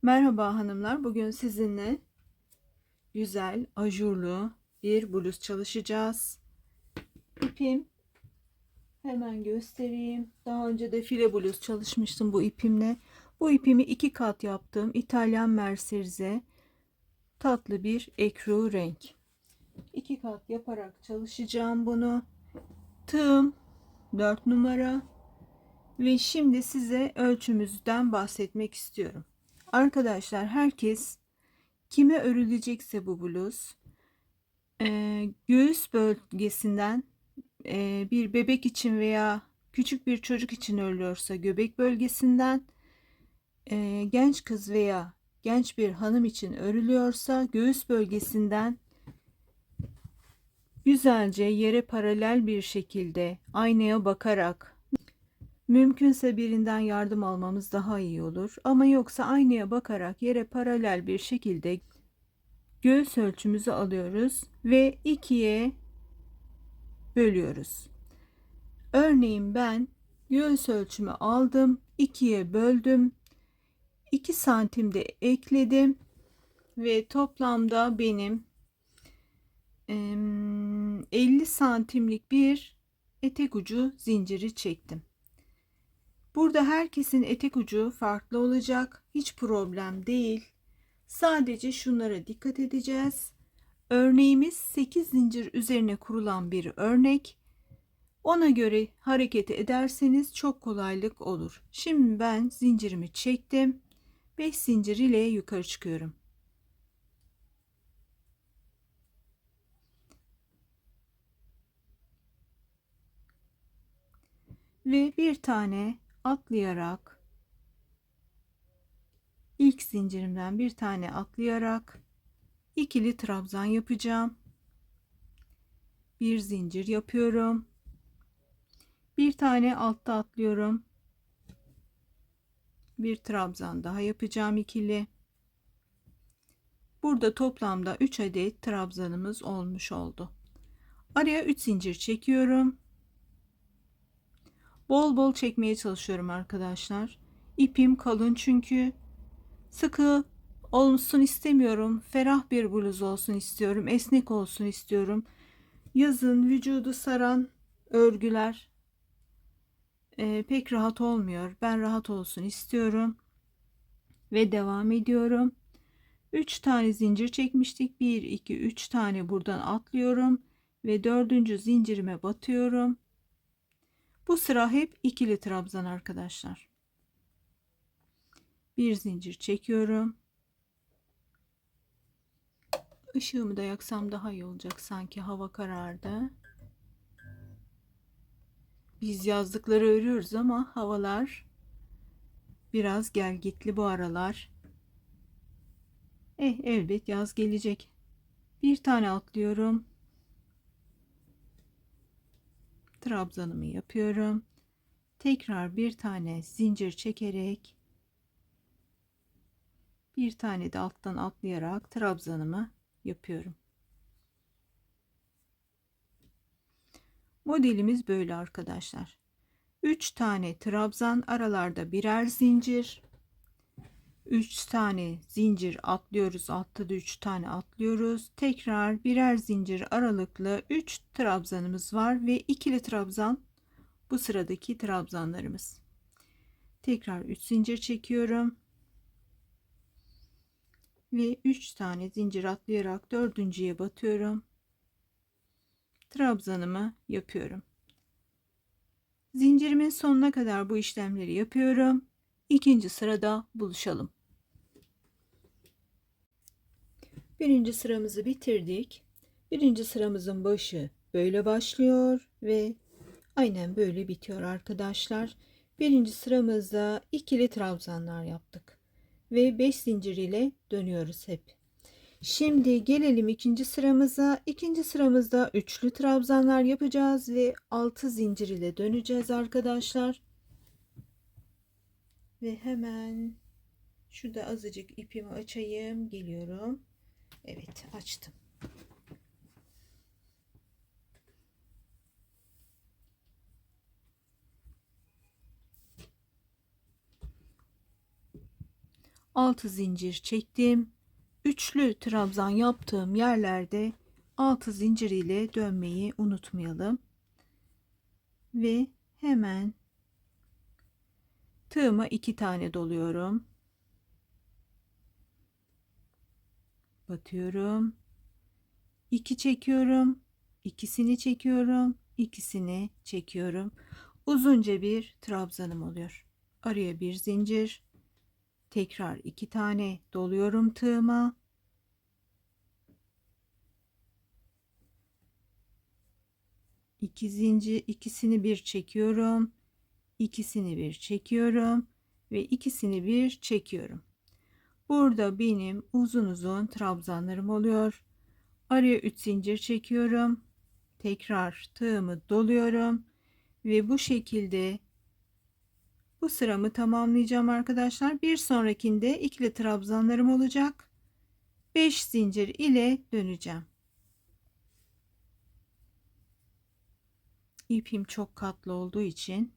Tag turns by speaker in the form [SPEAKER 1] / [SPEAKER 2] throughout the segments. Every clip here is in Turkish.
[SPEAKER 1] Merhaba hanımlar. Bugün sizinle güzel, ajurlu bir bluz çalışacağız. İpim hemen göstereyim. Daha önce de file bluz çalışmıştım bu ipimle. Bu ipimi 2 kat yaptım. İtalyan Mercerise tatlı bir ekru renk. 2 kat yaparak çalışacağım bunu. Tığım 4 numara. Ve şimdi size ölçümüzden bahsetmek istiyorum. Arkadaşlar herkes kime örülecekse bu bluz göğüs bölgesinden bir bebek için veya küçük bir çocuk için örülüyorsa göbek bölgesinden, genç kız veya genç bir hanım için örülüyorsa göğüs bölgesinden güzelce yere paralel bir şekilde aynaya bakarak, mümkünse birinden yardım almamız daha iyi olur ama yoksa aynaya bakarak yere paralel bir şekilde göğüs ölçümüzü alıyoruz ve ikiye bölüyoruz. Örneğin ben göğüs ölçümü aldım, ikiye böldüm, 2 santim de ekledim ve toplamda benim 50 santimlik bir etek ucu zinciri çektim. Burada herkesin etek ucu farklı olacak, hiç problem değil. Sadece şunlara dikkat edeceğiz. Örneğimiz 8 zincir üzerine kurulan bir örnek. Ona göre hareket ederseniz çok kolaylık olur. Şimdi ben zincirimi çektim. 5 zincir ile yukarı çıkıyorum. Ve bir tane atlayarak, ilk zincirimden bir tane atlayarak ikili trabzan yapacağım. Bir zincir yapıyorum. Bir tane altta atlıyorum. Bir trabzan daha yapacağım ikili. Burada toplamda 3 adet trabzanımız olmuş oldu. Araya 3 zincir çekiyorum. Bol bol çekmeye çalışıyorum arkadaşlar. İpim kalın çünkü sıkı olsun istemiyorum. Ferah bir bluz olsun istiyorum. Esnek olsun istiyorum. Yazın vücudu saran örgüler pek rahat olmuyor. Ben rahat olsun istiyorum. Ve devam ediyorum. 3 tane zincir çekmiştik. 1, 2, 3 tane buradan atlıyorum. Ve 4. zincirime batıyorum. Bu sıra hep ikili trabzan arkadaşlar. Bir zincir çekiyorum. Işığımı da yaksam daha iyi olacak, sanki hava karardı. Biz yazlıkları örüyoruz ama havalar biraz gelgitli bu aralar. Elbet yaz gelecek. Bir tane atlıyorum. Trabzanımı yapıyorum. Tekrar bir tane zincir çekerek, bir tane de alttan atlayarak trabzanımı yapıyorum. Modelimiz böyle arkadaşlar. 3 tane trabzan, aralarda birer zincir. 3 tane zincir atlıyoruz. Altta da 3 tane atlıyoruz. Tekrar birer zincir aralıklı 3 trabzanımız var ve ikili trabzan bu sıradaki trabzanlarımız. Tekrar 3 zincir çekiyorum. Ve 3 tane zincir atlayarak dördüncüye batıyorum. Trabzanımı yapıyorum. Zincirimin sonuna kadar bu işlemleri yapıyorum. İkinci sırada buluşalım. Birinci sıramızı bitirdik. Birinci sıramızın başı böyle başlıyor ve aynen böyle bitiyor arkadaşlar. Birinci sıramızda ikili trabzanlar yaptık ve 5 zincir ile dönüyoruz hep. Şimdi gelelim ikinci sıramıza. İkinci sıramızda üçlü trabzanlar yapacağız ve 6 zincir ile döneceğiz arkadaşlar. Ve hemen şurada azıcık ipimi açayım, geliyorum. Evet, açtım. 6 zincir çektim. Üçlü trabzan yaptığım yerlerde 6 zincir ile dönmeyi unutmayalım. Ve hemen tığıma 2 tane doluyorum. Batıyorum. 2 çekiyorum. İkisini çekiyorum. İkisini çekiyorum. Uzunca bir trabzanım oluyor. Araya bir zincir. Tekrar 2 tane doluyorum tığıma. İki zincir, ikisini bir çekiyorum. İkisini bir çekiyorum ve ikisini bir çekiyorum. Burada benim uzun uzun trabzanlarım oluyor. Araya 3 zincir çekiyorum. Tekrar tığımı doluyorum ve bu şekilde bu sıramı tamamlayacağım arkadaşlar. Bir sonrakinde ikili trabzanlarım olacak. 5 zincir ile döneceğim. İpim çok katlı olduğu için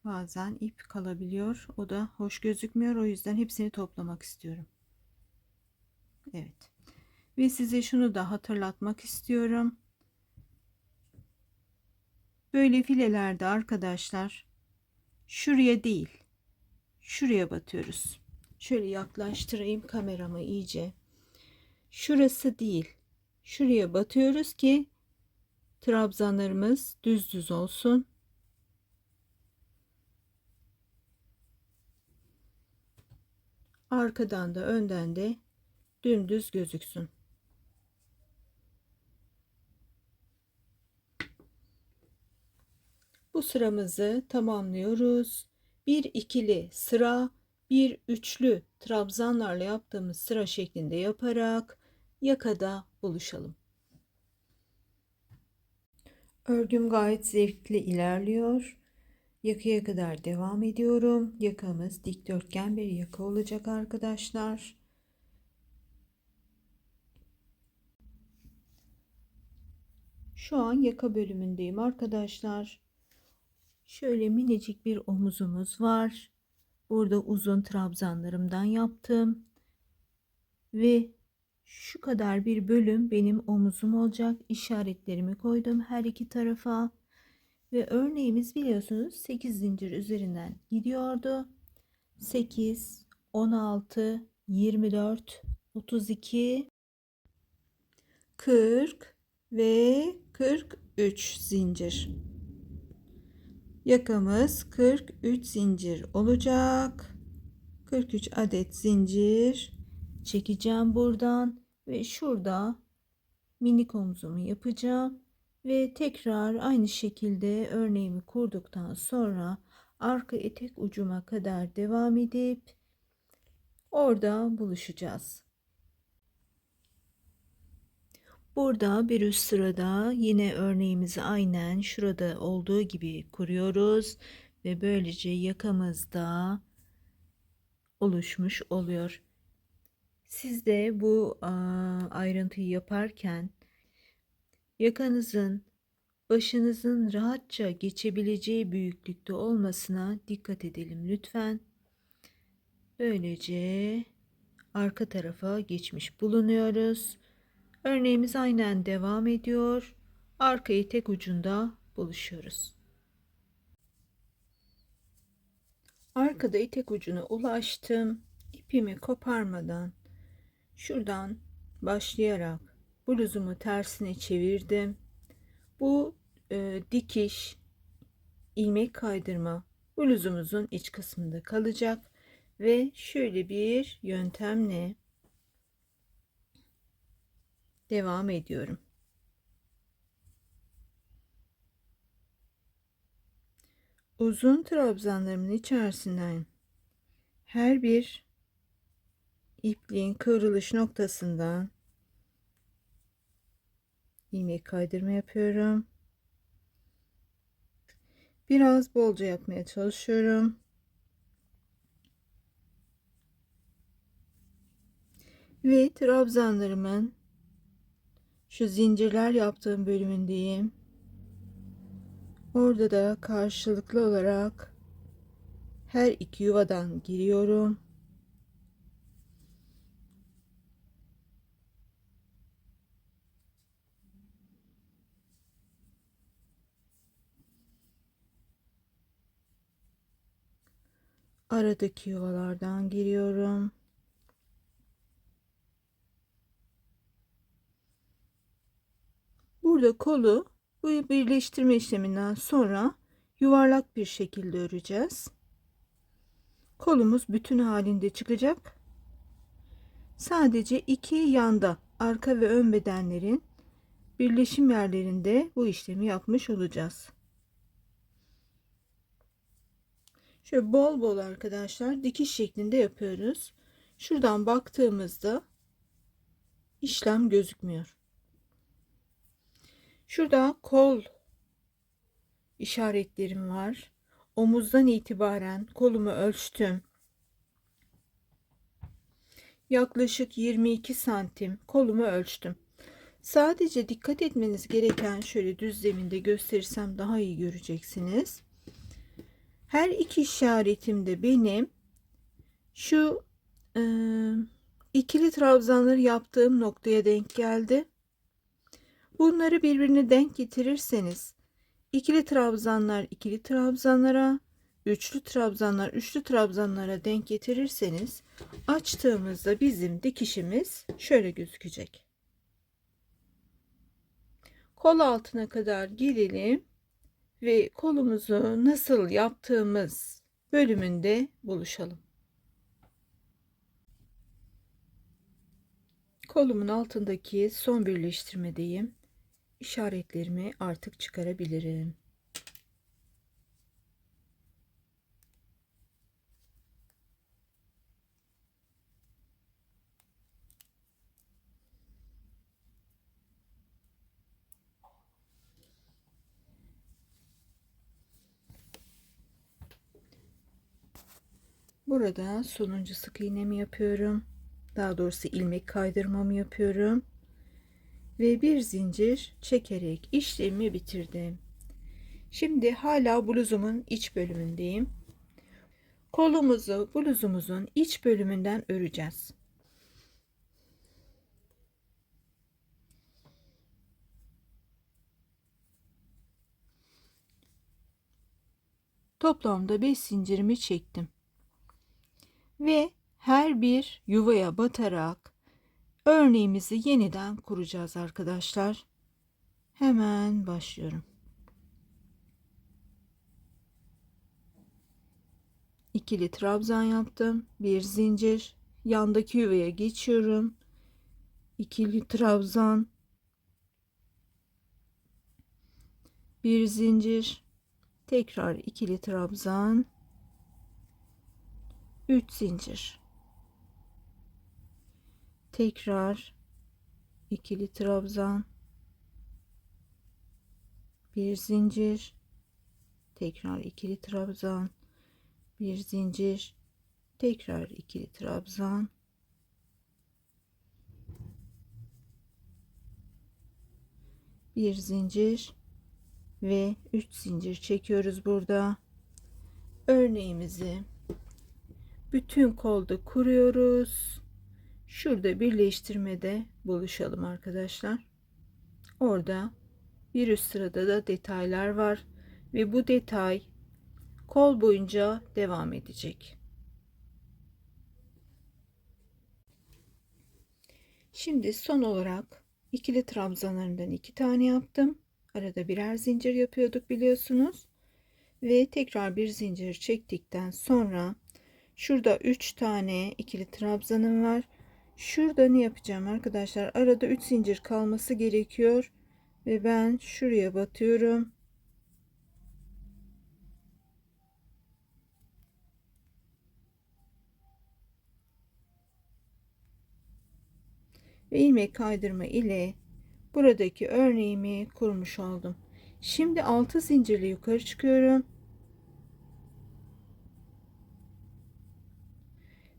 [SPEAKER 1] bazen ip kalabiliyor. O da hoş gözükmüyor. O yüzden hepsini toplamak istiyorum. Evet. Ve size şunu da hatırlatmak istiyorum. Böyle filelerde arkadaşlar şuraya değil, şuraya batıyoruz. Şöyle yaklaştırayım kameramı iyice. Şurası değil, şuraya batıyoruz ki trabzanlarımız düz düz olsun. Arkadan da önden de dümdüz gözüksün. Bu sıramızı tamamlıyoruz. Bir ikili sıra, bir üçlü trabzanlarla yaptığımız sıra şeklinde yaparak yakada buluşalım. Örgüm gayet zevkli ilerliyor. Yakaya kadar devam ediyorum. Yakamız dikdörtgen bir yaka olacak arkadaşlar. Şu an yaka bölümündeyim arkadaşlar. Şöyle minicik bir omuzumuz var. Burada uzun trabzanlarımdan yaptım. Ve şu kadar bir bölüm benim omuzum olacak. İşaretlerimi koydum her iki tarafa. Ve örneğimiz biliyorsunuz 8 zincir üzerinden gidiyordu. 8, 16, 24, 32, 40 ve 43 zincir. Yakamız 43 zincir olacak. 43 adet zincir çekeceğim buradan ve şurada minik omzumu yapacağım ve tekrar aynı şekilde örneğimi kurduktan sonra arka etek ucuma kadar devam edip orada buluşacağız. Burada bir üst sırada yine örneğimizi aynen şurada olduğu gibi kuruyoruz ve böylece yakamızda oluşmuş oluyor. Siz de bu ayrıntıyı yaparken yakanızın başınızın rahatça geçebileceği büyüklükte olmasına dikkat edelim lütfen. Böylece arka tarafa geçmiş bulunuyoruz. Örneğimiz aynen devam ediyor. Arkayı tek ucunda buluşuyoruz. Arkada tek ucuna ulaştım. İpimi koparmadan şuradan başlayarak bluzumu tersine çevirdim. Bu dikiş, ilmek kaydırma bluzumuzun iç kısmında kalacak ve şöyle bir yöntemle devam ediyorum. Uzun trabzanlarımın içerisinden her bir ipliğin kıvrılış noktasından ilmek kaydırma yapıyorum. Biraz bolca yapmaya çalışıyorum. Ve trabzanlarımın şu zincirler yaptığım bölümündeyim. Orada da karşılıklı olarak her iki yuvadan giriyorum. Aradaki yuvalardan giriyorum. Burada kolu bu birleştirme işleminden sonra yuvarlak bir şekilde öreceğiz. Kolumuz bütün halinde çıkacak. Sadece iki yanda, arka ve ön bedenlerin birleşim yerlerinde bu işlemi yapmış olacağız. Şöyle bol bol arkadaşlar dikiş şeklinde yapıyoruz. Şuradan baktığımızda işlem gözükmüyor. Şurada kol işaretlerim var. Omuzdan itibaren kolumu ölçtüm. Yaklaşık 22 santim kolumu ölçtüm. Sadece dikkat etmeniz gereken, şöyle düz zeminde gösterirsem daha iyi göreceksiniz. Her iki işaretimde benim şu ikili trabzanları yaptığım noktaya denk geldi. Bunları birbirine denk getirirseniz ikili trabzanlar ikili trabzanlara, üçlü trabzanlar üçlü trabzanlara denk getirirseniz açtığımızda bizim dikişimiz şöyle gözükecek. Kol altına kadar girelim ve kolumuzu nasıl yaptığımız bölümünde buluşalım. Kolumun altındaki son birleştirmedeyim. İşaretlerimi artık çıkarabilirim. Burada sonuncu sık iğnemi yapıyorum. Daha doğrusu ilmek kaydırmamı yapıyorum. Ve bir zincir çekerek işlemi bitirdim. Şimdi hala bluzumun iç bölümündeyim. Kolumuzu bluzumuzun iç bölümünden öreceğiz. Toplamda 5 zincirimi çektim. Ve her bir yuvaya batarak örneğimizi yeniden kuracağız arkadaşlar. Hemen başlıyorum. İkili trabzan yaptım. Bir zincir, yandaki yuvaya geçiyorum. İkili trabzan, bir zincir, tekrar ikili trabzan, 3 zincir, tekrar ikili trabzan, bir zincir, tekrar ikili trabzan, bir zincir, tekrar ikili trabzan, bir zincir ve 3 zincir çekiyoruz burada. Örneğimizi bütün kolda kuruyoruz. Şurada birleştirmede buluşalım arkadaşlar. Orada bir üst sırada da detaylar var ve bu detay kol boyunca devam edecek. Şimdi son olarak ikili trabzanlarından 2 tane yaptım. Arada birer zincir yapıyorduk biliyorsunuz. Ve tekrar bir zincir çektikten sonra şurada 3 tane ikili trabzanım var. Şurada ne yapacağım arkadaşlar? Arada 3 zincir kalması gerekiyor ve ben şuraya batıyorum. Ve ilmek kaydırma ile buradaki örneğimi kurmuş oldum. Şimdi 6 zincirle yukarı çıkıyorum.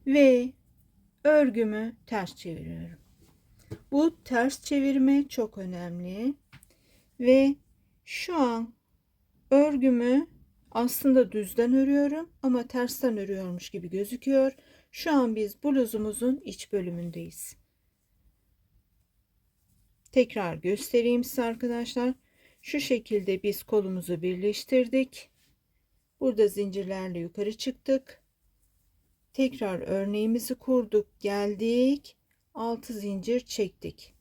[SPEAKER 1] Ve örgümü ters çeviriyorum. Bu ters çevirme çok önemli. Ve şu an örgümü aslında düzden örüyorum ama tersten örüyormuş gibi gözüküyor. Şu an biz bluzumuzun iç bölümündeyiz. Tekrar göstereyim size arkadaşlar. Şu şekilde biz kolumuzu birleştirdik. Burada zincirlerle yukarı çıktık. Tekrar örneğimizi kurduk, geldik, 6 zincir çektik.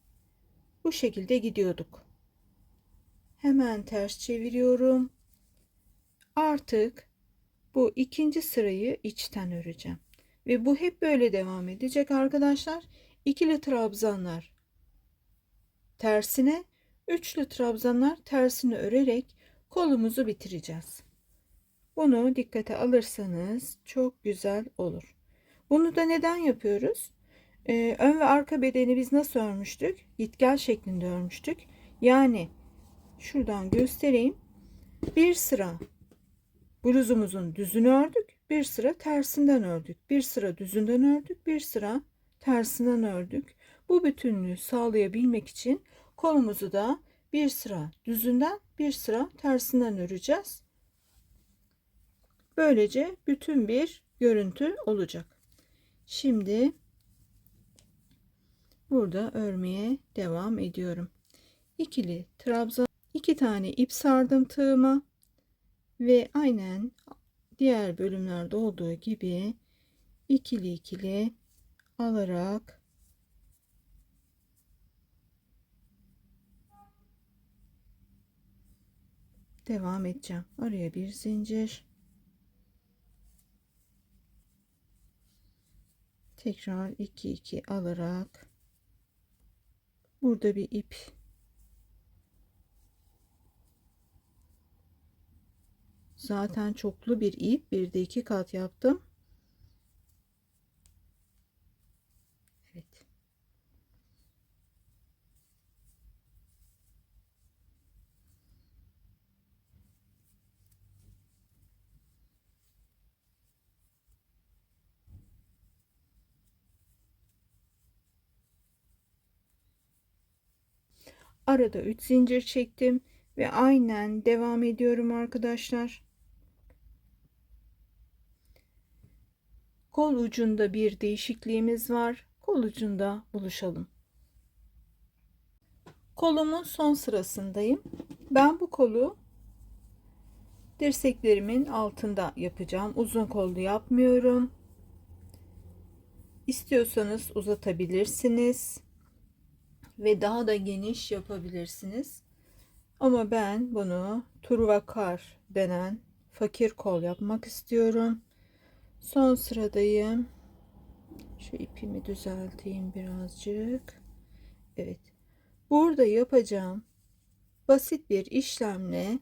[SPEAKER 1] Bu şekilde gidiyorduk. Hemen ters çeviriyorum. Artık bu ikinci sırayı içten öreceğim. Ve bu hep böyle devam edecek arkadaşlar. İkili trabzanlar tersine, üçlü trabzanlar tersine örerek kolumuzu bitireceğiz. Bunu dikkate alırsanız çok güzel olur. Bunu da neden yapıyoruz? Ön ve arka bedeni biz nasıl örmüştük? Git gel şeklinde örmüştük. Yani şuradan göstereyim. Bir sıra bluzumuzun düzünü ördük. Bir sıra tersinden ördük. Bir sıra düzünden ördük. Bir sıra tersinden ördük. Bu bütünlüğü sağlayabilmek için kolumuzu da bir sıra düzünden bir sıra tersinden öreceğiz. Böylece bütün bir görüntü olacak. Şimdi burada örmeye devam ediyorum. İkili trabzan, 2 tane ip sardım tığıma ve aynen diğer bölümlerde olduğu gibi ikili ikili alarak devam edeceğim. Araya bir zincir, tekrar 2 2 alarak burada bir ip, zaten çoklu bir ip, bir de 2 kat yaptım. Evet. Arada 3 zincir çektim ve aynen devam ediyorum arkadaşlar. Kol ucunda bir değişikliğimiz var. Kol ucunda buluşalım. Kolumun son sırasındayım. Ben bu kolu dirseklerimin altında yapacağım. Uzun kollu yapmıyorum. İstiyorsanız uzatabilirsiniz ve daha da geniş yapabilirsiniz. Ama ben bunu turvakar denen fakir kol yapmak istiyorum. Son sıradayım. Şu ipimi düzelteyim birazcık. Evet. Burada yapacağım basit bir işlemle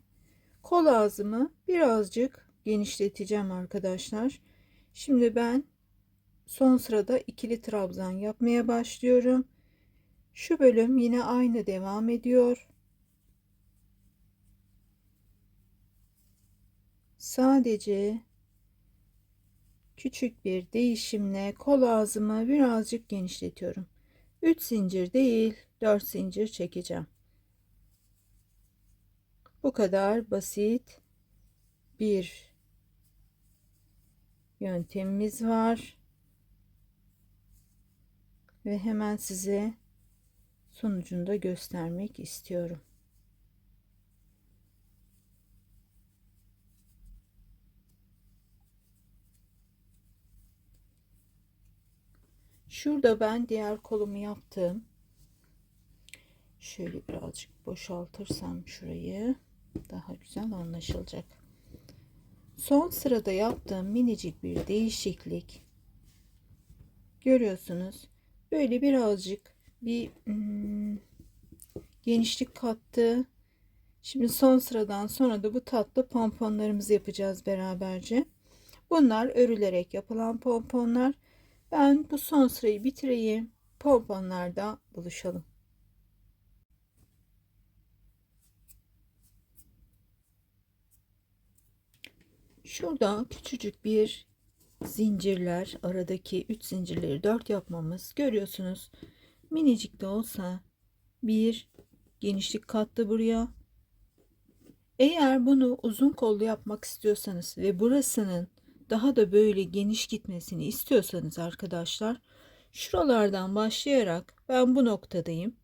[SPEAKER 1] kol ağzımı birazcık genişleteceğim arkadaşlar. Şimdi ben son sırada ikili trabzan yapmaya başlıyorum. Şu bölüm yine aynı devam ediyor. Sadece küçük bir değişimle kol ağzımı birazcık genişletiyorum. 3 zincir değil, 4 zincir çekeceğim. Bu kadar basit bir yöntemimiz var. Ve hemen size sonucunu da göstermek istiyorum. Şurada ben diğer kolumu yaptım. Şöyle birazcık boşaltırsam şurayı daha güzel anlaşılacak. Son sırada yaptığım minicik bir değişiklik. Görüyorsunuz. Böyle birazcık bir genişlik kattı. Şimdi son sıradan sonra da bu tatlı pomponlarımızı yapacağız beraberce. Bunlar örülerek yapılan pomponlar. Ben bu son sırayı bitireyim. Pomponlarda buluşalım. Şurada küçücük bir zincirler, aradaki 3 zincirleri 4 yapmamız, görüyorsunuz. Minicik de olsa bir genişlik kattı buraya. Eğer bunu uzun kollu yapmak istiyorsanız ve burasının daha da böyle geniş gitmesini istiyorsanız arkadaşlar, şuralardan başlayarak, ben bu noktadayım.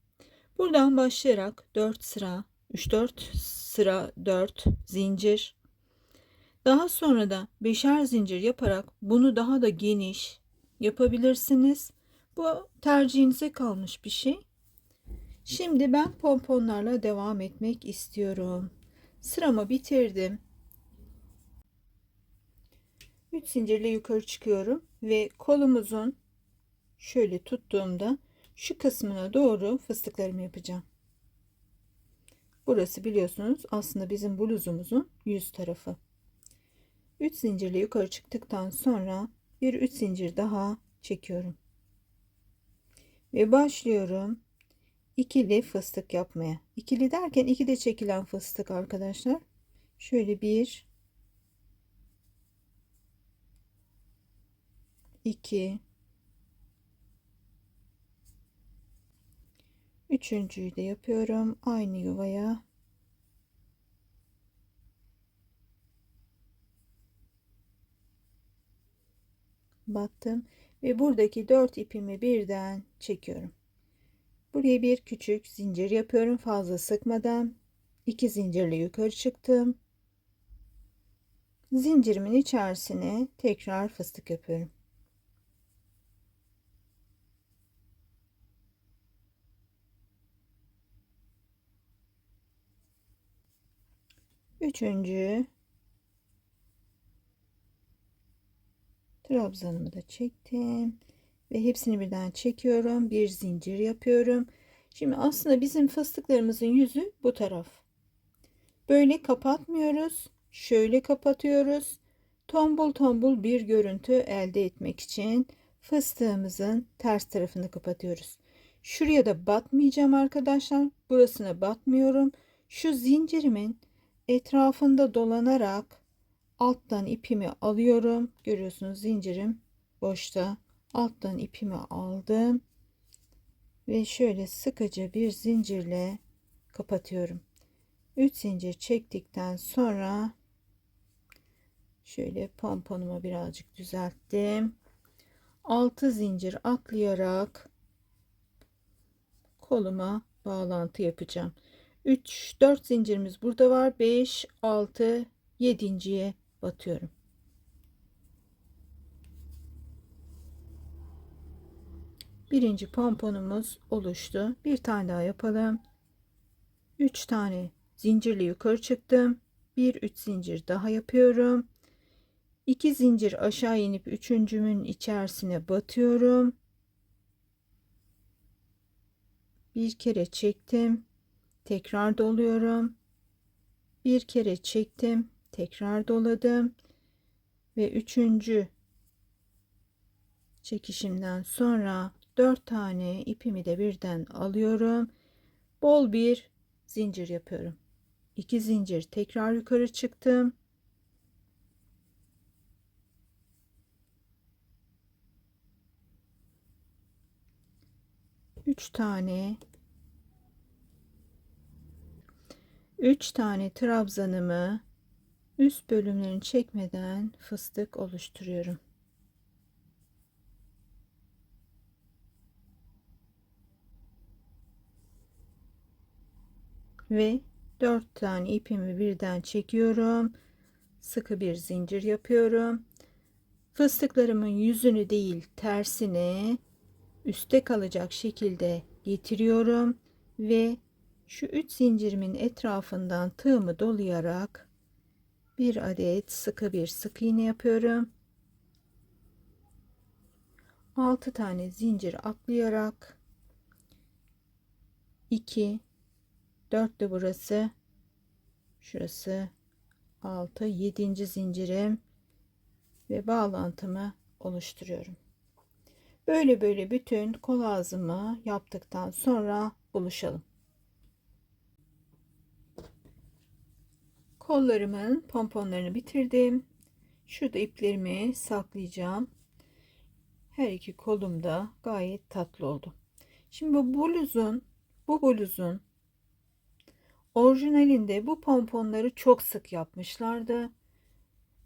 [SPEAKER 1] Buradan başlayarak 4 sıra, 3-4 sıra 4 zincir, Daha sonra da beşer zincir yaparak bunu daha da geniş yapabilirsiniz. Bu tercihinize kalmış bir şey. Şimdi ben pomponlarla devam etmek istiyorum. Sıramı bitirdim. 3 zincirle yukarı çıkıyorum ve kolumuzun şöyle tuttuğumda şu kısmına doğru fıstıklarımı yapacağım. Burası biliyorsunuz aslında bizim bluzumuzun yüz tarafı. 3 zincirle yukarı çıktıktan sonra bir 3 zincir daha çekiyorum. Ve başlıyorum ikili fıstık yapmaya. İkili derken iki de çekilen fıstık arkadaşlar. Şöyle bir, iki, üçüncüyü de yapıyorum aynı yuvaya. Battım ve buradaki 4 ipimi birden çekiyorum. Buraya bir küçük zincir yapıyorum fazla sıkmadan. 2 zincirle yukarı çıktım. Zincirimin içerisine tekrar fıstık yapıyorum. Üçüncü trabzanımı da çektim ve hepsini birden çekiyorum. Bir zincir yapıyorum. Şimdi aslında bizim fıstıklarımızın yüzü bu taraf. Böyle kapatmıyoruz. Şöyle kapatıyoruz. Tombul tombul bir görüntü elde etmek için fıstığımızın ters tarafını kapatıyoruz. Şuraya da batmayacağım arkadaşlar. Burasına batmıyorum. Şu zincirimin etrafında dolanarak alttan ipimi alıyorum. Görüyorsunuz zincirim boşta. Alttan ipimi aldım ve şöyle sıkıca bir zincirle kapatıyorum. 3 zincir çektikten sonra şöyle pomponumu birazcık düzelttim. 6 zincir atlayarak koluma bağlantı yapacağım. 3 4 zincirimiz burada var. 5 6 7.'ye batıyorum. Birinci pomponumuz oluştu. Bir tane daha yapalım. 3 tane zincirle yukarı çıktım. Bir 3 zincir daha yapıyorum. 2 zincir aşağı inip üçüncümün içerisine batıyorum. Bir kere çektim. Tekrar doluyorum. Bir kere çektim. Tekrar doladım. Ve üçüncü çekişimden sonra 4 tane ipimi de birden alıyorum. Bol bir zincir yapıyorum. 2 zincir tekrar yukarı çıktım. Üç tane trabzanımı üst bölümlerini çekmeden fıstık oluşturuyorum. Ve 4 tane ipimi birden çekiyorum. Sıkı bir zincir yapıyorum. Fıstıklarımın yüzünü değil tersine üstte kalacak şekilde getiriyorum ve şu 3 zincirimin etrafından tığımı dolayarak bir adet sıkı bir sık iğne yapıyorum. 6 tane zincir atlayarak 2 4 de burası, şurası 6 7. zincirim ve bağlantımı oluşturuyorum. Böyle böyle bütün kol ağzımı yaptıktan sonra buluşalım. Kollarımın pomponlarını bitirdim. Şurada iplerimi saklayacağım. Her iki kolum da gayet tatlı oldu. Şimdi bu bluzun orijinalinde bu pomponları çok sık yapmışlardı.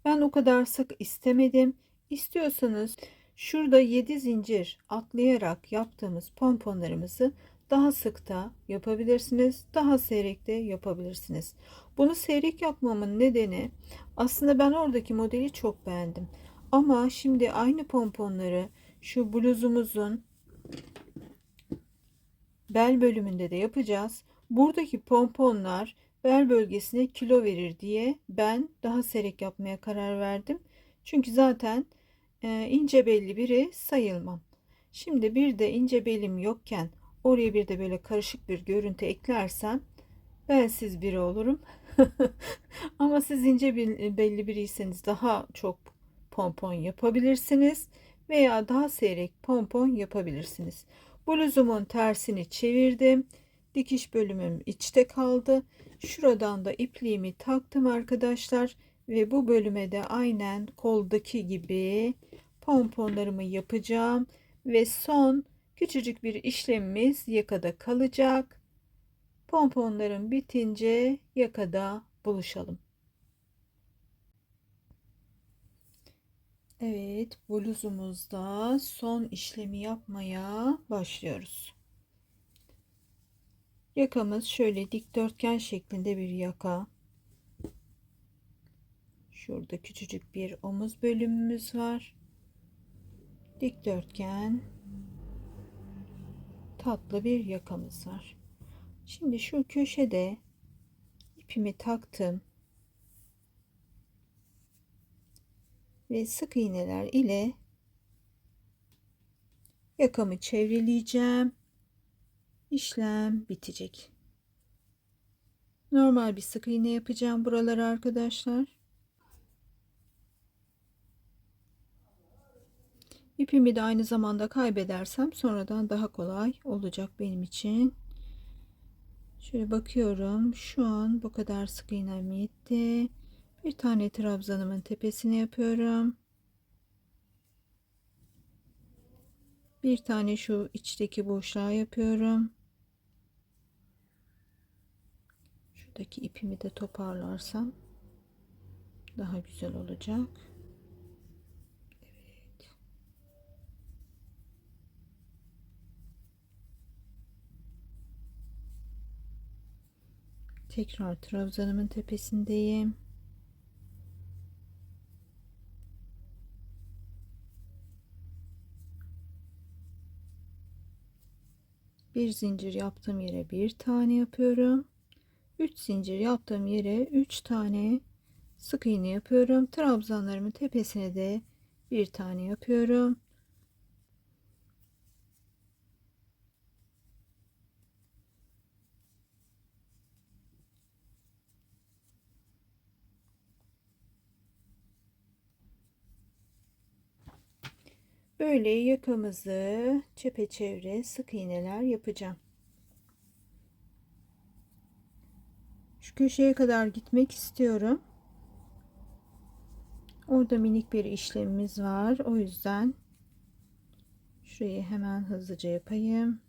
[SPEAKER 1] Ben o kadar sık istemedim. İstiyorsanız şurada 7 zincir atlayarak yaptığımız pomponlarımızı Daha sık da yapabilirsiniz, daha seyrek de yapabilirsiniz. Bunu seyrek yapmamın nedeni, aslında ben oradaki modeli çok beğendim. Ama şimdi aynı pomponları şu bluzumuzun bel bölümünde de yapacağız. Buradaki pomponlar bel bölgesine kilo verir diye ben daha seyrek yapmaya karar verdim. Çünkü zaten ince belli biri sayılmam. Şimdi bir de ince belim yokken oraya bir de böyle karışık bir görüntü eklersem belsiz biri olurum. Ama siz ince belli biriyseniz daha çok pompon yapabilirsiniz veya daha seyrek pompon yapabilirsiniz. Bluzumun tersini çevirdim. Dikiş bölümüm içte kaldı. Şuradan da ipliğimi taktım arkadaşlar ve bu bölüme de aynen koldaki gibi pomponlarımı yapacağım ve son küçücük bir işlemimiz yakada kalacak. Pomponlarım bitince yakada buluşalım. Evet, bluzumuzda son işlemi yapmaya başlıyoruz. Yakamız şöyle dikdörtgen şeklinde bir yaka. Şurada küçücük bir omuz bölümümüz var. Dikdörtgen tatlı bir yakamız var. Şimdi şu köşede ipimi taktım ve sık iğneler ile yakamı çevreleyeceğim. İşlem bitecek. Normal bir sık iğne yapacağım buralara arkadaşlar. İpimi de aynı zamanda kaybedersem sonradan daha kolay olacak benim için. Şöyle bakıyorum. Şu an bu kadar sık iğnem yetti. Bir tane trabzanımın tepesine yapıyorum. Bir tane şu içteki boşluğa yapıyorum. Şuradaki ipimi de toparlarsam daha güzel olacak. Evet. Tekrar trabzanımın tepesindeyim. Bir zincir yaptığım yere bir tane yapıyorum. 3 zincir yaptığım yere 3 tane sık iğne yapıyorum. Trabzanlarımın tepesine de bir tane yapıyorum. Böyle yakamızı çepeçevre sık iğneler yapacağım. Şu köşeye kadar gitmek istiyorum. Orada minik bir işlemimiz var. O yüzden şurayı hemen hızlıca yapayım.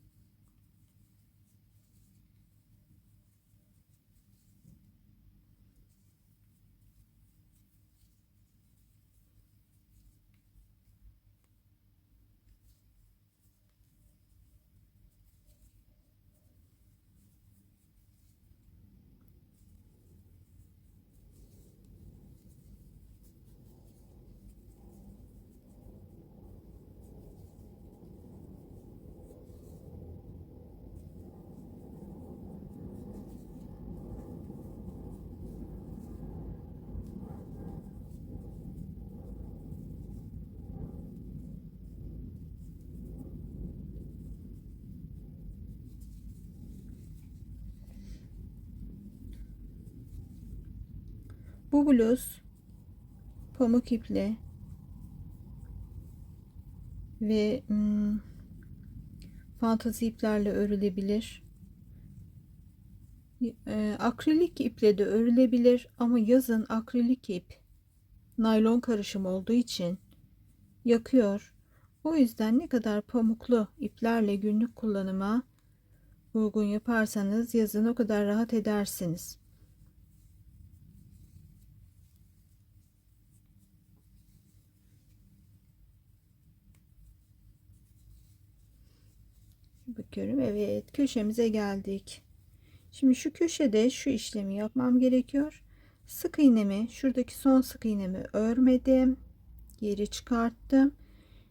[SPEAKER 1] Bu bluz pamuk iple ve fantezi iplerle örülebilir. Akrilik iple de örülebilir ama yazın akrilik ip naylon karışım olduğu için yakıyor. O yüzden ne kadar pamuklu iplerle günlük kullanıma uygun yaparsanız yazın o kadar rahat edersiniz. Bakıyorum. Evet, köşemize geldik. Şimdi şu köşede şu işlemi yapmam gerekiyor. Sık iğnemi, şuradaki son sık iğnemi örmedim. Geri çıkarttım.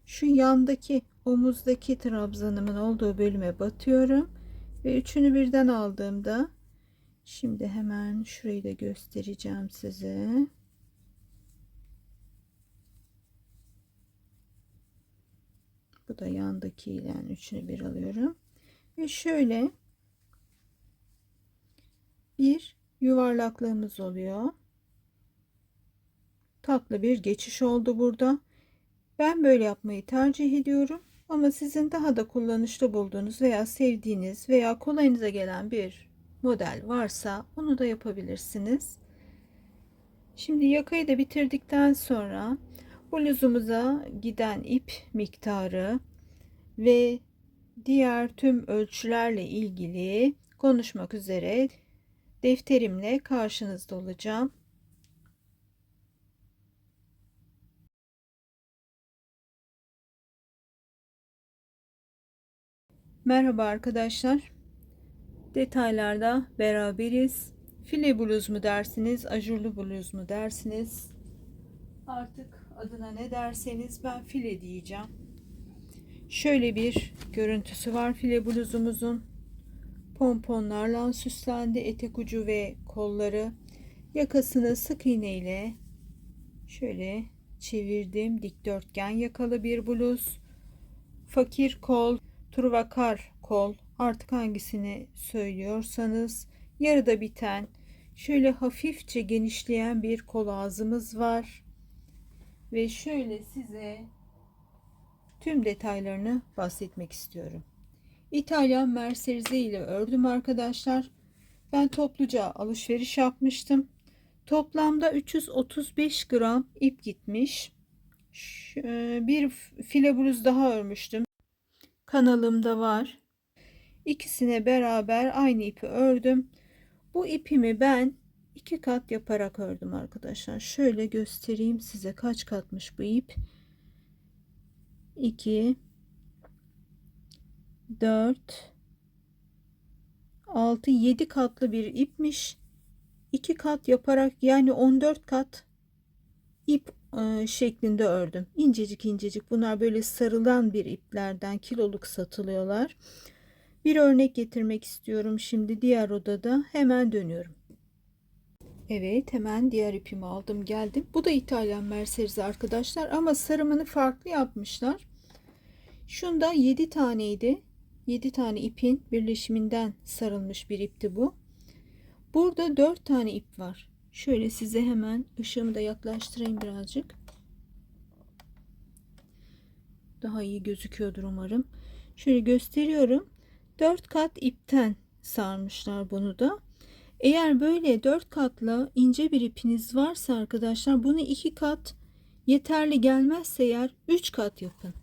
[SPEAKER 1] Şu yandaki omuzdaki trabzanımın olduğu bölüme batıyorum. Ve üçünü birden aldığımda, şimdi hemen şurayı da göstereceğim size. Bu da yandaki, yani üçünü bir alıyorum. Ve şöyle bir yuvarlaklığımız oluyor. Tatlı bir geçiş oldu burada. Ben böyle yapmayı tercih ediyorum. Ama sizin daha da kullanışlı bulduğunuz veya sevdiğiniz veya kolayınıza gelen bir model varsa onu da yapabilirsiniz. Şimdi yakayı da bitirdikten sonra bluzumuza giden ip miktarı ve diğer tüm ölçülerle ilgili konuşmak üzere defterimle karşınızda olacağım. Merhaba arkadaşlar. Detaylarda beraberiz. File bluz mu dersiniz, ajurlu bluz mu dersiniz? Artık adına ne derseniz, ben file diyeceğim. Şöyle bir görüntüsü var file bluzumuzun. Pomponlarla süslendi etek ucu ve kolları. Yakasını sık iğne ile şöyle çevirdim. Dikdörtgen yakalı bir bluz. Fakir kol, truvakar kol, artık hangisini söylüyorsanız, yarıda biten, şöyle hafifçe genişleyen bir kol ağzımız var. Ve şöyle size tüm detaylarını bahsetmek istiyorum. İtalyan merserize ile ördüm arkadaşlar. Ben topluca alışveriş yapmıştım. Toplamda 335 gram ip gitmiş. Bir file bluz daha örmüştüm. Kanalımda var. İkisine beraber aynı ipi ördüm. Bu ipimi ben 2 kat yaparak ördüm arkadaşlar. Şöyle göstereyim size kaç katmış bu ip. 2, 4, 6, 7 katlı bir ipmiş. 2 kat yaparak, yani 14 kat ip şeklinde ördüm. İncecik incecik. Bunlar böyle sarılan bir iplerden, kiloluk satılıyorlar. Bir örnek getirmek istiyorum şimdi diğer odada. Hemen dönüyorum. Evet, hemen diğer ipimi aldım geldim. Bu da İtalyan merserize arkadaşlar, ama sarımını farklı yapmışlar. Şunda 7 taneydi. 7 tane ipin birleşiminden sarılmış bir ipti bu. Burada 4 tane ip var. Şöyle size hemen ışığımı da yaklaştırayım birazcık. Daha iyi gözüküyordur umarım. Şöyle gösteriyorum. 4 kat ipten sarmışlar bunu da. Eğer böyle 4 katlı ince bir ipiniz varsa arkadaşlar, bunu 2 kat yeterli gelmezse eğer 3 kat yapın.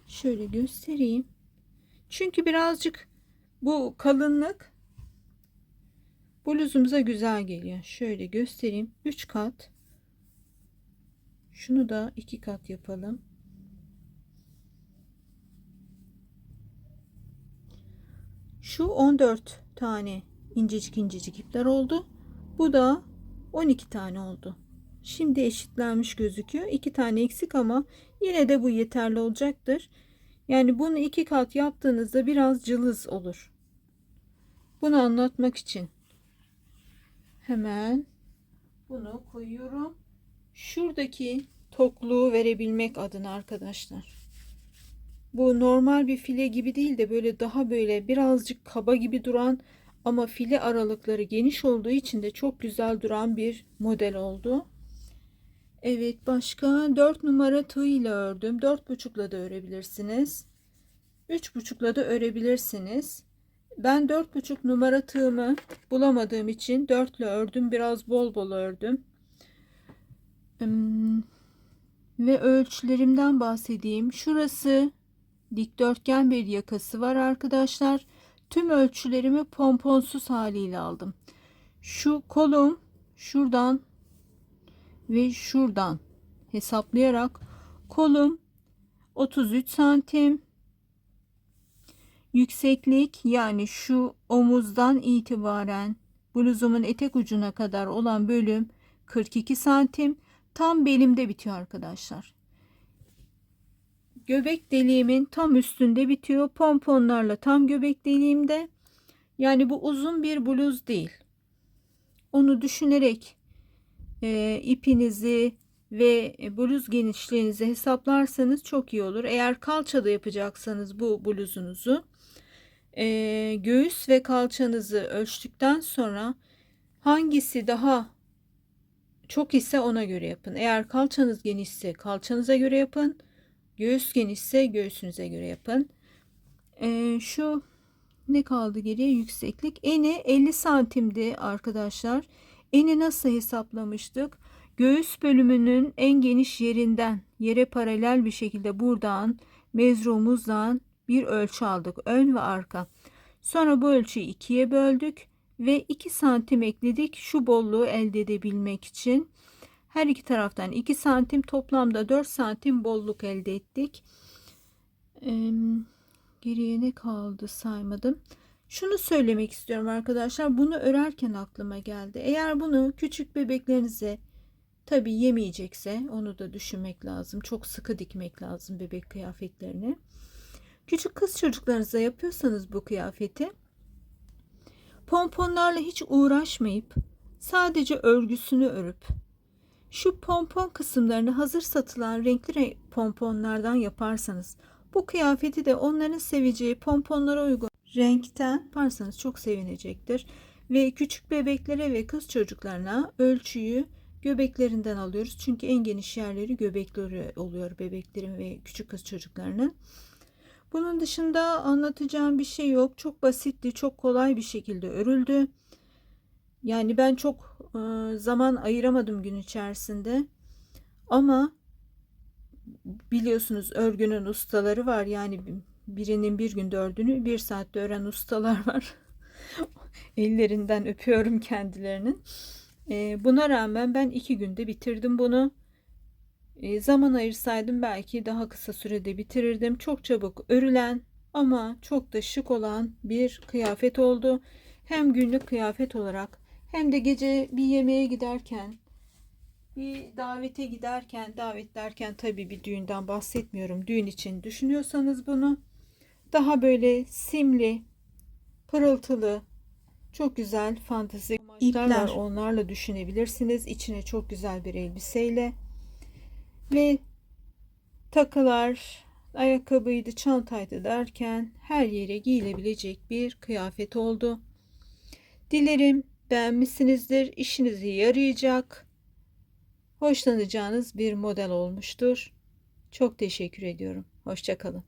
[SPEAKER 1] Şöyle göstereyim. Çünkü birazcık bu kalınlık bluzumuza güzel geliyor. Şöyle göstereyim. 3 kat. Şunu da 2 kat yapalım. Şu 14 tane incecik incecik ipler oldu. Bu da 12 tane oldu. Şimdi eşitlenmiş gözüküyor. 2 tane eksik ama yine de bu yeterli olacaktır. Yani bunu 2 kat yaptığınızda biraz cılız olur. Bunu anlatmak için hemen bunu koyuyorum. Şuradaki tokluğu verebilmek adına arkadaşlar. Bu normal bir file gibi değil de böyle daha böyle birazcık kaba gibi duran ama file aralıkları geniş olduğu için de çok güzel duran bir model oldu. Evet, başka 4 numara tığ ile ördüm. 4,5'la da örebilirsiniz. 3,5'la da örebilirsiniz. Ben 4,5 numara tığımı bulamadığım için 4 ile ördüm. Biraz bol bol ördüm. Ve ölçülerimden bahsedeyim. Şurası dikdörtgen bir yakası var arkadaşlar. Tüm ölçülerimi pomponsuz haliyle aldım. Şu kolum şuradan ve şuradan hesaplayarak kolum 33 santim, Yükseklik, yani şu omuzdan itibaren bluzumun etek ucuna kadar olan bölüm 42 santim. Tam belimde bitiyor arkadaşlar. Göbek deliğimin tam üstünde bitiyor. Pomponlarla tam göbek deliğimde. Yani bu uzun bir bluz değil. Onu düşünerek ipinizi ve bluz genişliğinizi hesaplarsanız çok iyi olur. Eğer kalçada yapacaksanız bu bluzunuzu göğüs ve kalçanızı ölçtükten sonra hangisi daha çok ise ona göre yapın. Eğer kalçanız genişse kalçanıza göre yapın. Göğüs genişse göğsünüze göre yapın. Şu ne kaldı geriye? Yükseklik. Eni 50 santimdi arkadaşlar. Eni nasıl hesaplamıştık? Göğüs bölümünün en geniş yerinden yere paralel bir şekilde buradan mezrumuzdan bir ölçü aldık. Ön ve arka. Sonra bu ölçüyü ikiye böldük ve 2 santim ekledik şu bolluğu elde edebilmek için. Her iki taraftan 2 santim, toplamda 4 santim bolluk elde ettik. Geriye ne kaldı saymadım. Şunu söylemek istiyorum arkadaşlar. Bunu örerken aklıma geldi. Eğer bunu küçük bebeklerinize, tabii yemeyecekse onu da düşünmek lazım. Çok sıkı dikmek lazım bebek kıyafetlerini. Küçük kız çocuklarınıza yapıyorsanız bu kıyafeti, pomponlarla hiç uğraşmayıp sadece örgüsünü örüp şu pompon kısımlarını hazır satılan renkli pomponlardan yaparsanız, bu kıyafeti de onların seveceği pomponlara uygun renkten yaparsanız çok sevinecektir. Ve küçük bebeklere ve kız çocuklarına ölçüyü göbeklerinden alıyoruz. Çünkü en geniş yerleri göbekleri oluyor bebeklerin ve küçük kız çocuklarının. Bunun dışında anlatacağım bir şey yok. Çok basitti, çok kolay bir şekilde örüldü. Yani ben çok zaman ayıramadım gün içerisinde. Ama biliyorsunuz örgünün ustaları var. Yani birinin bir günde ördüğünü bir saatte ören ustalar var. Ellerinden öpüyorum kendilerinin. Buna rağmen ben 2 günde bitirdim bunu. Zaman ayırsaydım belki daha kısa sürede bitirirdim. Çok çabuk örülen ama çok da şık olan bir kıyafet oldu. Hem günlük kıyafet olarak hem de gece bir yemeğe giderken, bir davete giderken, davet derken tabii bir düğünden bahsetmiyorum. Düğün için düşünüyorsanız bunu, daha böyle simli, pırıltılı, çok güzel fantezi ipler var. Onlarla düşünebilirsiniz. İçine çok güzel bir elbiseyle ve takılar, ayakkabıydı, çantaydı derken her yere giyilebilecek bir kıyafet oldu. Dilerim beğenmişsinizdir. İşinize yarayacak, hoşlanacağınız bir model olmuştur. Çok teşekkür ediyorum. Hoşça kalın.